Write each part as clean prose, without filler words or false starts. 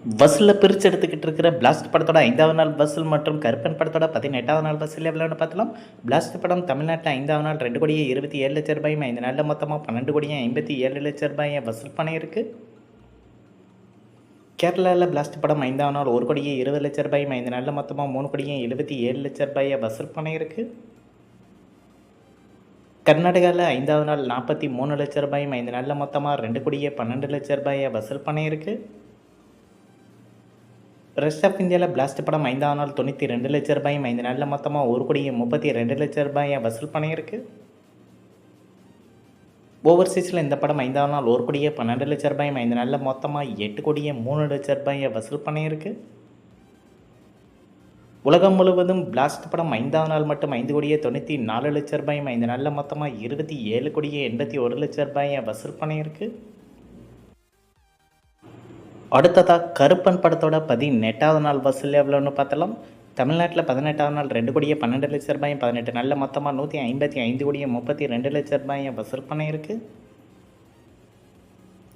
வசூலில் பிரித்து எடுத்துக்கிட்டு இருக்கிற பிளாஸ்ட் படத்தோட 5வது நாள் வசூல் மற்றும் கருப்பன் படத்தோட 18வது நாள் வசூல் எவ்வளோன்னு பார்த்தலாம். பிளாஸ்ட் படம் தமிழ்நாட்டில் 5வது நாள் 2,27,00,000 ரூபாயும் 5 நாளில் மொத்தமாக 12,57,00,000 வசூல் பண்ணியிருக்கு. கேரளாவில் பிளாஸ்ட் படம் 5வது நாள் 1,20,00,000 5 நாளில் மொத்தமாக 3,77,00,000 வசூல் பண்ணியிருக்கு. கர்நாடகாவில் 5வது நாள் 43,00,000 5 நாளில் மொத்தமாக 2,12,00,000 வசூல் பண்ணியிருக்கு. ரெஸ்ட் ஆஃப் இந்தியாவில் பிளாஸ்ட் படம் 5வது நாள் 92,00,000 5 நாளில் மொத்தமாக 1,32,00,000 வசூல் பண்ணியிருக்கு. ஓவர்சீஸில் இந்த படம் 5வது நாள் 1,12,00,000 5 நாளில் மொத்தமாக 8,03,00,000 வசூல் பண்ணியிருக்கு. உலகம் முழுவதும் பிளாஸ்ட் படம் 5வது நாள் மட்டும் 5,94,00,000 5 நாளில் மொத்தமாக 27,81,00,000 வசூல் பண்ணியிருக்கு. அடுத்ததாக கருப்பன் படத்தோட 18வது நாள் வசூல் எவ்வளோன்னு பார்த்தலாம். தமிழ்நாட்டில் 18வது நாள் 2,12,00,000 18 நாளில் மொத்தமாக 155,32,00,000 வசூல் பண்ணியிருக்கு.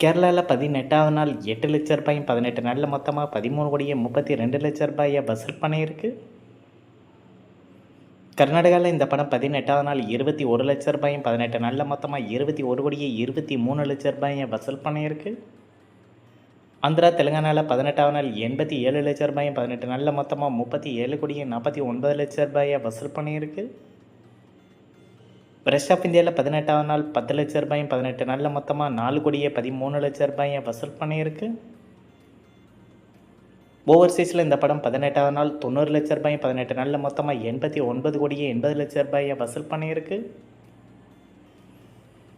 கேரளாவில் 18வது நாள் 8,00,000 18 நாளில் மொத்தமாக 13,32,00,000 வசூல் பண்ணியிருக்கு. கர்நாடகாவில் இந்த படம் 18வது நாள் 21,00,000 18 நாளில் மொத்தமாக 21,23,00,000 வசூல் பண்ணியிருக்கு. ஆந்திரா தெலுங்கானாவில் 18வது நாள் 87,00,000 18 நாளில் மொத்தமாக 37,49,00,000 வசூல் பண்ணியிருக்கு. ரெஸ்ட் ஆஃப் இந்தியாவில் 18வது நாள் 10,00,000 18 நாளில் மொத்தமாக 4,13,00,000 வசூல் பண்ணியிருக்கு. ஓவர்சீஸில் இந்த படம் 18வது நாள் 90,00,000 18 நாளில் மொத்தமாக 89,80,00,000 வசூல் பண்ணியிருக்கு.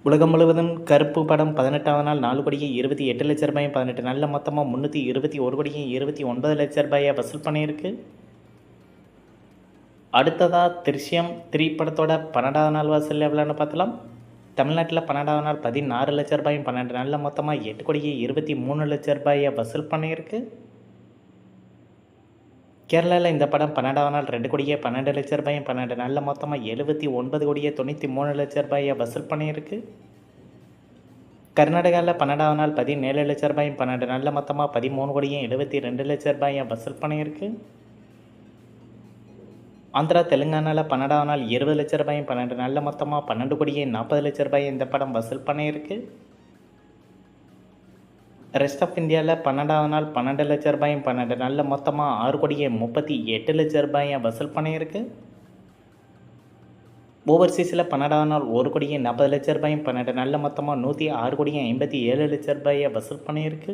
உலகம் முழுவதும் கருப்பு படம் 18வது நாள் 4,28,00,000 18 நாளில் மொத்தமாக 321,29,00,000 வசூல் பண்ணியிருக்கு. அடுத்ததாக திருஷ்யம் 3 படத்தோட 12வது நாள் வசூல் எவ்வளோன்னு பார்த்தலாம். தமிழ்நாட்டில் 12வது நாள் 16,00,000 12 நாளில் மொத்தமாக 8,23,00,000 வசூல் பண்ணியிருக்கு. கேரளாவில் இந்த படம் 12வது நாள் 2,12,00,000 12 நாளில் மொத்தமாக 79,93,00,000 வசூல் பண்ணியிருக்கு. கர்நாடகாவில் 12வது நாள் 17,00,000 12 நாளில் மொத்தமாக 13,72,00,000 வசூல் பண்ணியிருக்கு. ஆந்திரா தெலுங்கானாவில் 12வது நாள் 20,00,000 12 நாளில் மொத்தமாக 12,40,00,000 இந்த படம் வசூல் பண்ணியிருக்கு. ரெஸ்ட் ஆஃப் இந்தியாவில் 12வது நாள் 12,00,000 12 நாளில் மொத்தமாக 6,38,00,000 வசூல் பண்ணியிருக்கு. ஓவர்சீஸில் 12வது நாள் 1,40,00,000 12 நாளில் மொத்தமாக 106,57,00,000 வசூல் பண்ணியிருக்கு.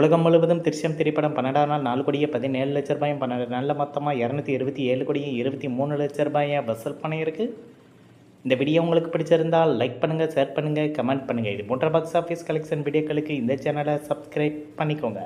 உலகம் முழுவதும் திருஷ்யம் திரைப்படம் 12வது நாள் 4,17,00,000 12 நாளில் மொத்தமாக 227,23,00,000 வசூல் பண்ணியிருக்கு. இந்த வீடியோ உங்களுக்கு பிடிச்சிருந்தால் லைக் பண்ணுங்கள், ஷேர் பண்ணுங்கள், கமெண்ட் பண்ணுங்கள். இது போன்ற பாக்ஸ் ஆஃபீஸ் கலெக்ஷன் வீடியோக்களுக்கு இந்த சேனலை சப்ஸ்கிரைப் பண்ணிக்கோங்க.